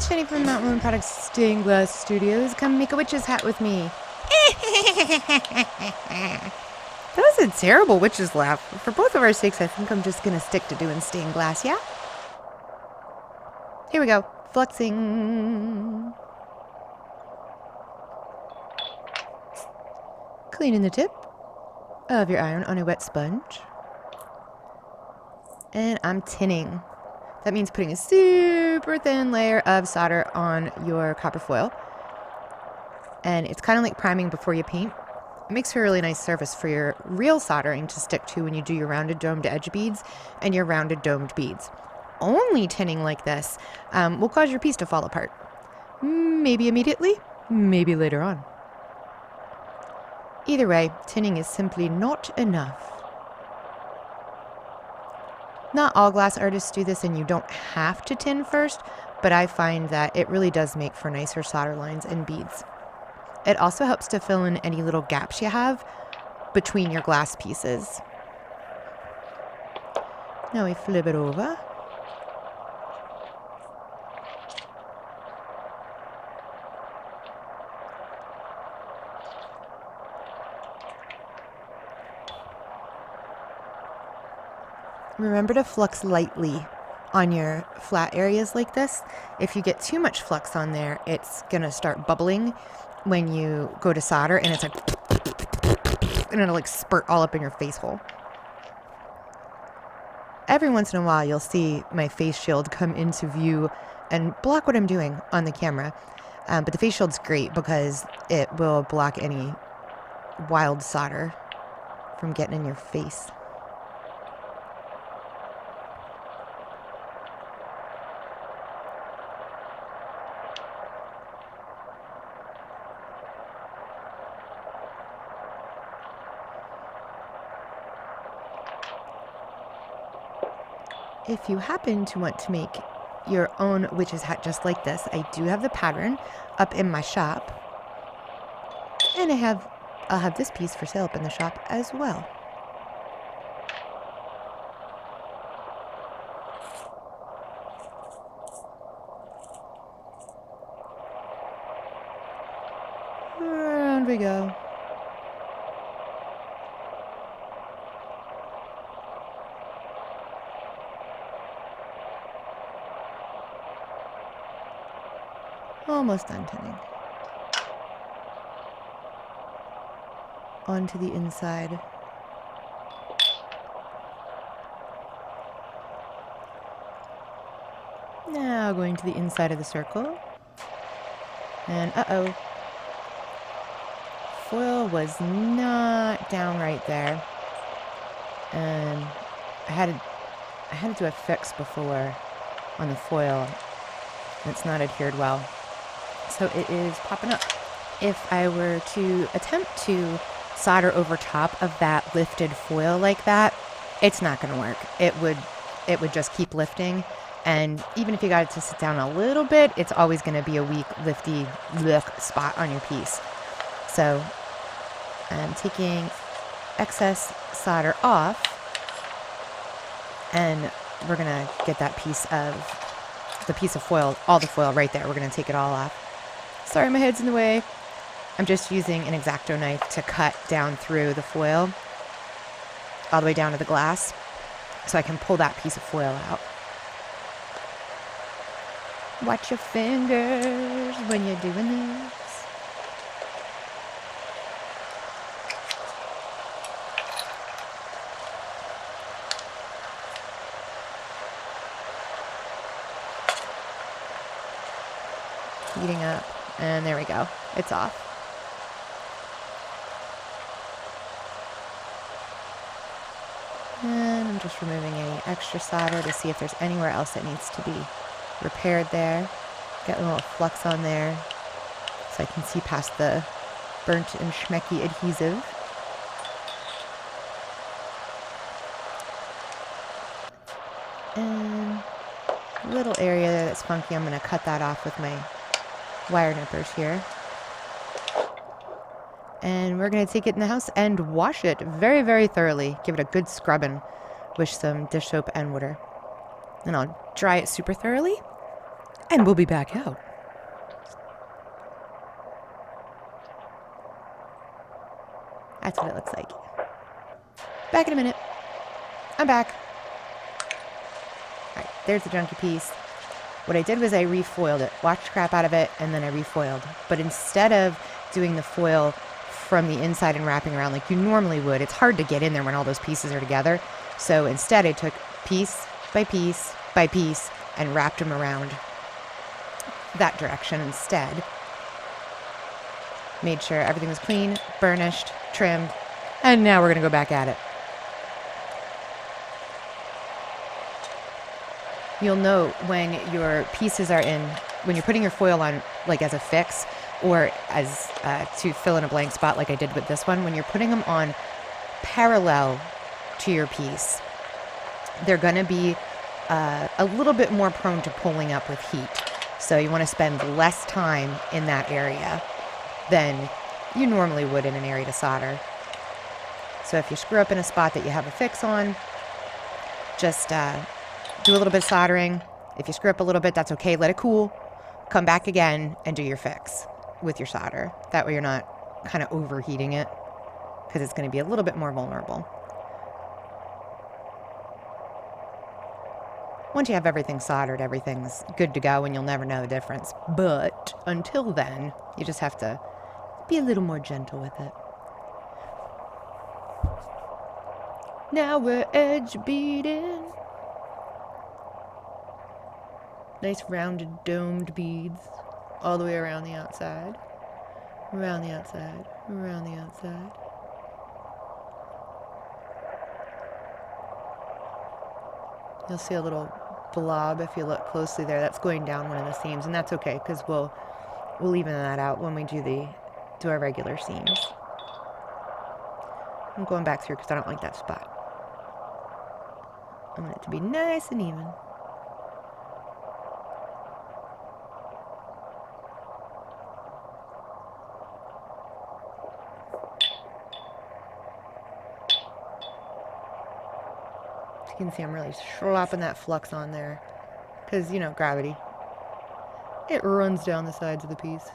Jenny from Mount Moon Products Stained Glass Studios. Come make a witch's hat with me. That was a terrible witch's laugh. For both of our sakes, I think I'm just gonna stick to doing stained glass, yeah? Here we go. Fluxing. Cleaning the tip of your iron on a wet sponge. And I'm tinning. That means putting a super thin layer of solder on your copper foil. And it's kind of like priming before you paint. It makes for a really nice surface for your real soldering to stick to when you do your rounded domed edge beads and your rounded domed beads. Only tinning like this will cause your piece to fall apart. Maybe immediately, maybe later on. Either way, tinning is simply not enough. Not all glass artists do this, and you don't have to tin first, but I find that it really does make for nicer solder lines and beads. It also helps to fill in any little gaps you have between your glass pieces. Now we flip it over. Remember to flux lightly on your flat areas like this. If you get too much flux on there, it's gonna start bubbling when you go to solder, and it's like, and it'll like spurt all up in your face hole. Every once in a while, you'll see my face shield come into view and block what I'm doing on the camera. But the face shield's great because it will block any wild solder from getting in your face. If you happen to want to make your own witch's hat just like this, I do have the pattern up in my shop. And I'll have this piece for sale up in the shop as well. Around we go. Almost done tinning. Onto the inside. Now going to the inside of the circle. And uh-oh. Foil was not down right there. And I had to do a fix before on the foil. It's not adhered well. So it is popping up. If I were to attempt to solder over top of that lifted foil like that, it's not going to work. It would just keep lifting, and even if you got it to sit down a little bit, it's always going to be a weak, lifty spot on your piece. So I'm taking excess solder off, and we're going to get that piece of foil, all the foil right there. We're going to take it all off. Sorry, my head's in the way. I'm just using an X-Acto knife to cut down through the foil all the way down to the glass so I can pull that piece of foil out. Watch your fingers when you're doing this. Heating up, and there we go. It's off. And I'm just removing any extra solder to see if there's anywhere else that needs to be repaired there. Get a little flux on there so I can see past the burnt and schmecky adhesive. And a little area there that's funky, I'm going to cut that off with my wire nippers here. And we're going to take it in the house and wash it very, very thoroughly. Give it a good scrubbing with some dish soap and water. Then I'll dry it super thoroughly And we'll be back out. That's what it looks like. Back in a minute. I'm back. All right, there's the junky piece. What I did was I refoiled it, washed the crap out of it, and then I refoiled. But instead of doing the foil from the inside and wrapping around like you normally would, it's hard to get in there when all those pieces are together. So instead I took piece by piece by piece and wrapped them around that direction instead. Made sure everything was clean, burnished, trimmed, and now we're going to go back at it. You'll note when your pieces are in, when you're putting your foil on like as a fix or as to fill in a blank spot like I did with this one, when you're putting them on parallel to your piece, they're going to be a little bit more prone to pulling up with heat. So you want to spend less time in that area than you normally would in an area to solder. So if you screw up in a spot that you have a fix on, just do a little bit of soldering. If you screw up a little bit, that's okay. Let it cool. Come back again and do your fix with your solder. That way you're not kind of overheating it because it's going to be a little bit more vulnerable. Once you have everything soldered, everything's good to go and you'll never know the difference. But until then, you just have to be a little more gentle with it. Now we're edge beading. Nice rounded domed beads all the way around the outside. Around the outside. Around the outside. You'll see a little blob if you look closely there. That's going down one of the seams, and that's okay because we'll even that out when we do our regular seams. I'm going back through because I don't like that spot. I want it to be nice and even. You can see I'm really slopping that flux on there because, you know, gravity. It runs down the sides of the piece.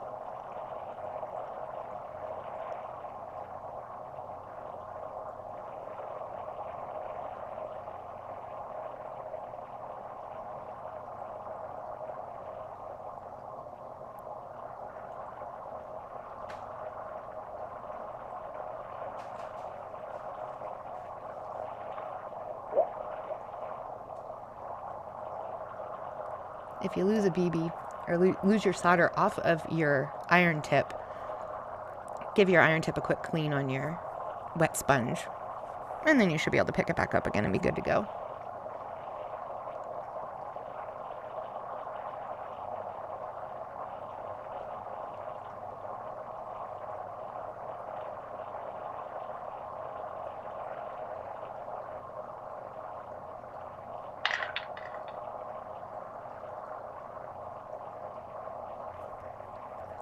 If you lose a BB or lose your solder off of your iron tip, give your iron tip a quick clean on your wet sponge, and then you should be able to pick it back up again and be good to go.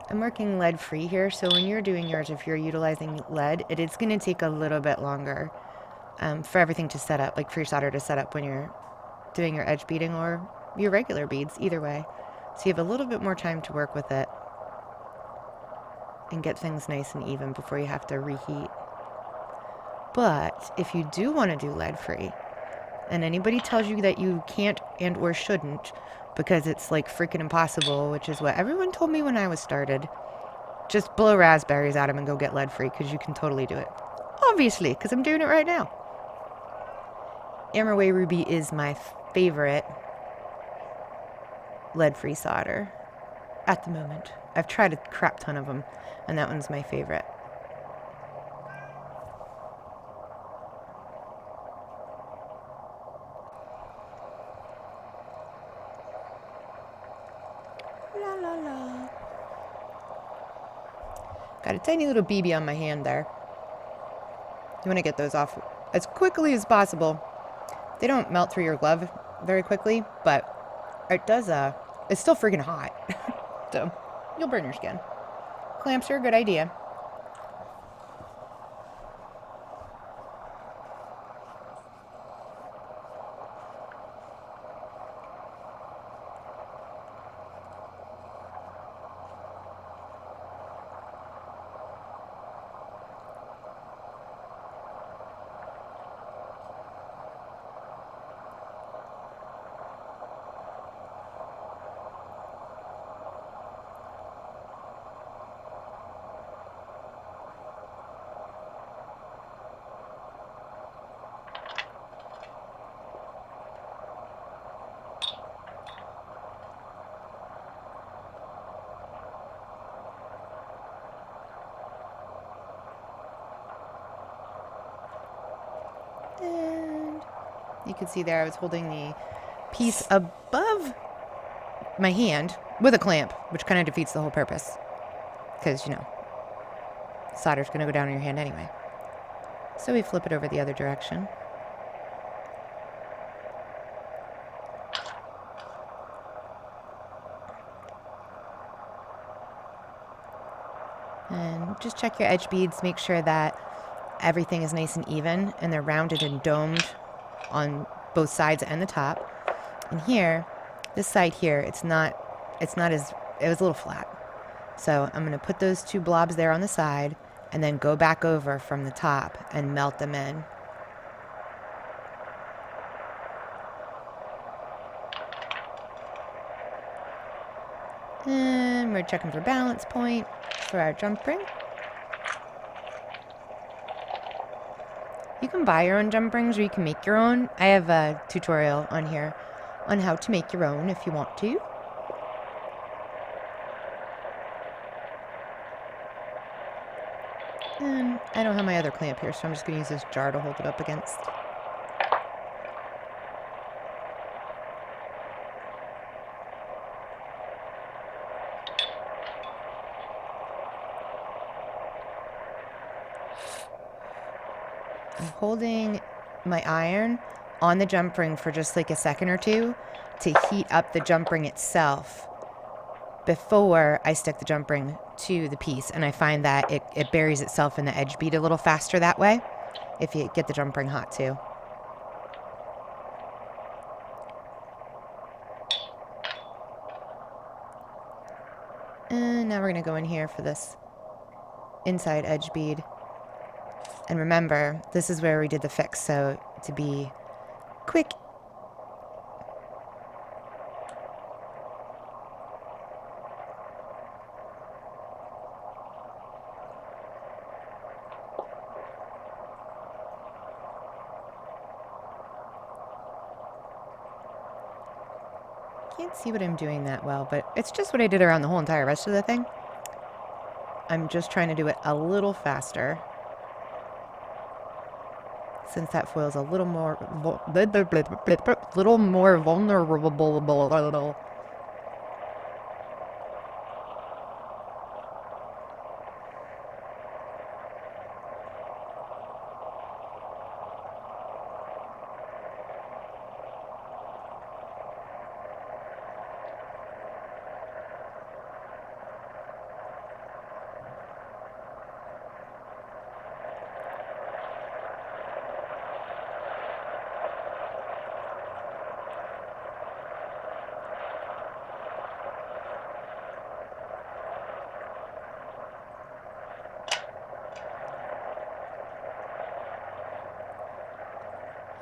I'm working lead free here, so when you're doing yours, if you're utilizing lead, it is going to take a little bit longer for everything to set up, like for your solder to set up when you're doing your edge beading or your regular beads, either way. So you have a little bit more time to work with it and get things nice and even before you have to reheat. But if you do want to do lead free, and anybody tells you that you can't and or shouldn't because it's like freaking impossible, which is what everyone told me when I was started, just blow raspberries at them and go get lead free because you can totally do it. Obviously, because I'm doing it right now. Amerway Ruby is my favorite lead free solder at the moment. I've tried a crap ton of them and that one's my favorite. La la la. Got a tiny little BB on my hand there. You want to get those off as quickly as possible. They don't melt through your glove very quickly, but it does, it's still freaking hot. So you'll burn your skin. Clamps are a good idea. You can see there I was holding the piece above my hand with a clamp, which kind of defeats the whole purpose. Because, you know, solder's going to go down on your hand anyway. So we flip it over the other direction. And just check your edge beads, make sure that everything is nice and even and they're rounded and domed on both sides and the top. And here, this side here, it was a little flat. So I'm going to put those two blobs there on the side and then go back over from the top and melt them in. And we're checking for balance point for our jump ring. You can buy your own jump rings or you can make your own. I have a tutorial on here on how to make your own if you want to. And I don't have my other clamp here, so I'm just going to use this jar to hold it up against. I'm holding my iron on the jump ring for just like a second or two to heat up the jump ring itself before I stick the jump ring to the piece. And I find that it buries itself in the edge bead a little faster that way if you get the jump ring hot too. And now we're going to go in here for this inside edge bead. And remember, this is where we did the fix, so to be quick. Can't see what I'm doing that well, but it's just what I did around the whole entire rest of the thing. I'm just trying to do it a little faster, since that foil is a little more vulnerable.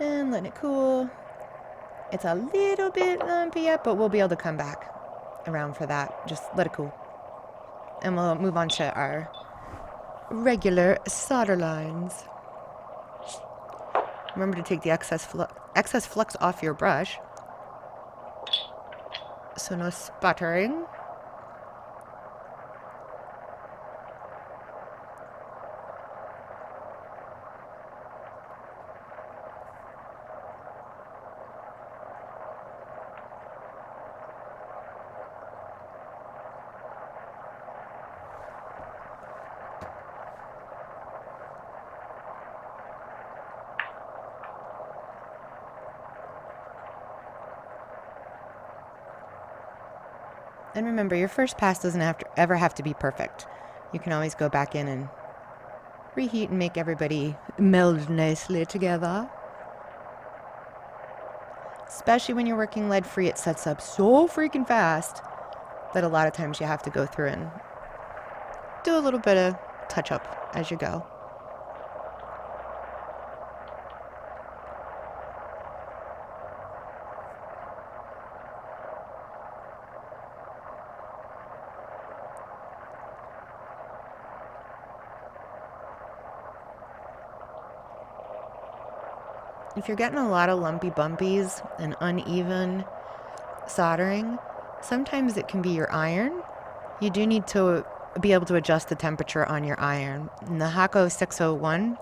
And letting it cool. It's a little bit lumpy yet, but we'll be able to come back around for that. Just let it cool. And we'll move on to our regular solder lines. Remember to take the excess flux off your brush, so no sputtering. And remember, your first pass doesn't ever have to be perfect. You can always go back in and reheat and make everybody meld nicely together. Especially when you're working lead-free, it sets up so freaking fast that a lot of times you have to go through and do a little bit of touch-up as you go. If you're getting a lot of lumpy bumpies and uneven soldering, sometimes it can be your iron. You do need to be able to adjust the temperature on your iron. And the Hakko 601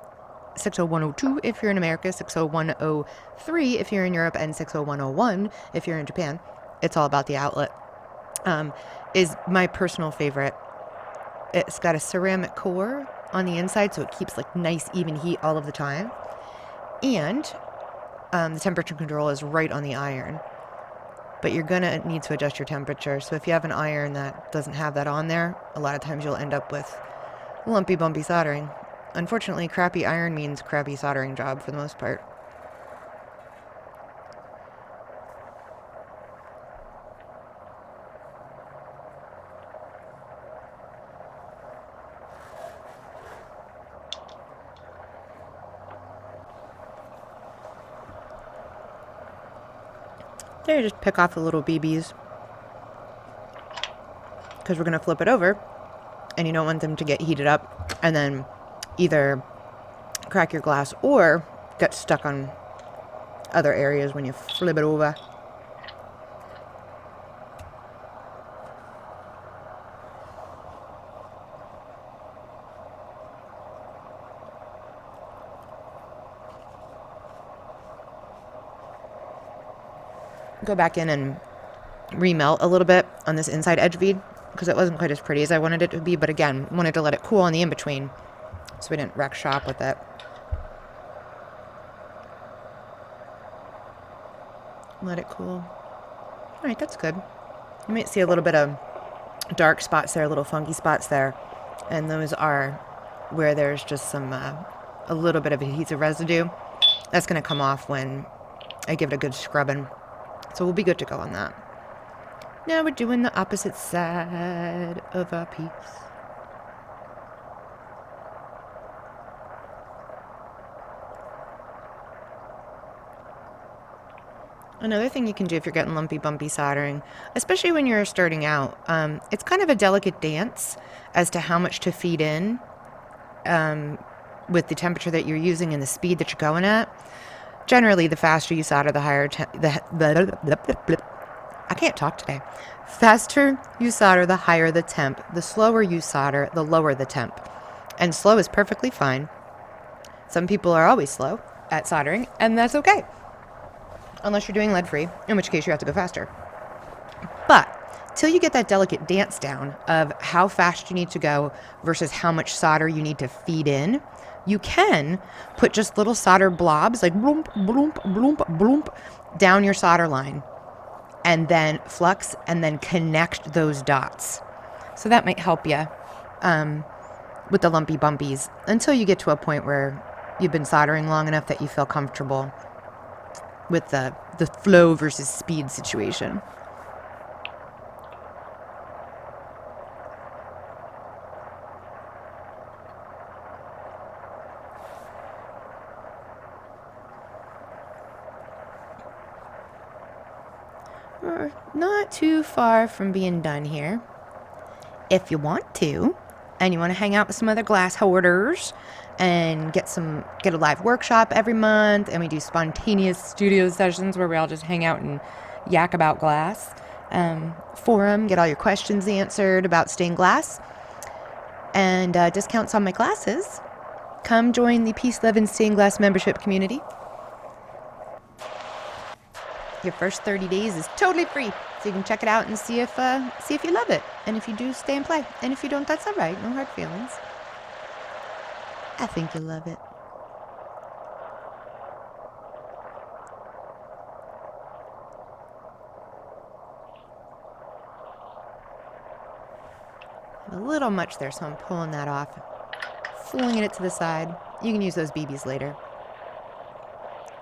60102 if you're in America, 60103 if you're in Europe, and 60101 if you're in Japan. It's all about the outlet. Is my personal favorite. It's got a ceramic core on the inside, so it keeps like nice even heat all of the time. And the temperature control is right on the iron. But you're going to need to adjust your temperature. So if you have an iron that doesn't have that on there, a lot of times you'll end up with lumpy, bumpy soldering. Unfortunately, crappy iron means crappy soldering job for the most part. There, just pick off the little BBs. Because we're going to flip it over. And you don't want them to get heated up and then either crack your glass or get stuck on other areas when you flip it over. Go back in and remelt a little bit on this inside edge bead because it wasn't quite as pretty as I wanted it to be, but again, wanted to let it cool on the in-between so we didn't wreck shop with it. Let it cool. Alright, that's good. You might see a little bit of dark spots there, little funky spots there, and those are where there's just some a little bit of adhesive residue. That's going to come off when I give it a good scrubbing. So we'll be good to go on that. Now we're doing the opposite side of our piece. Another thing you can do if you're getting lumpy, bumpy soldering, especially when you're starting out, it's kind of a delicate dance as to how much to feed in with the temperature that you're using and the speed that you're going at. Generally, the faster you solder, the higher I can't talk today. Faster you solder, the higher the temp. The slower you solder, the lower the temp. And slow is perfectly fine. Some people are always slow at soldering, and that's okay. Unless you're doing lead-free, in which case you have to go faster. But till you get that delicate dance down of how fast you need to go versus how much solder you need to feed in, you can put just little solder blobs, like bloomp, bloomp, bloomp, bloomp, down your solder line. And then flux, and then connect those dots. So that might help you with the lumpy bumpies until you get to a point where you've been soldering long enough that you feel comfortable with the flow versus speed situation. We're not too far from being done here. If you want to, and you want to hang out with some other glass hoarders and get a live workshop every month, and we do spontaneous studio sessions where we all just hang out and yak about glass, forum, get all your questions answered about stained glass, and discounts on my classes, come join the Peace, Love, and Stained Glass membership community. Your first 30 days is totally free, so you can check it out and see if you love it. And if you do, stay and play. And if you don't, that's all right. No hard feelings. I think you'll love it. A little much there, so I'm pulling that off. Flinging it to the side. You can use those BBs later.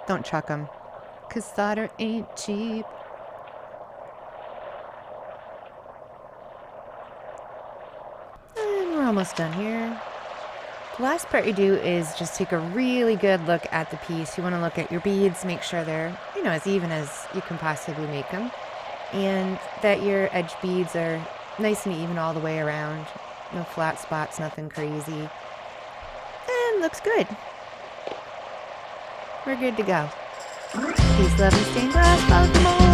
Don't chuck them. 'Cause solder ain't cheap. And we're almost done here. The last part you do is just take a really good look at the piece. You want to look at your beads, make sure they're, as even as you can possibly make them. And that your edge beads are nice and even all the way around. No flat spots, nothing crazy. And looks good. We're good to go. Peace, love, and stained glass. Welcome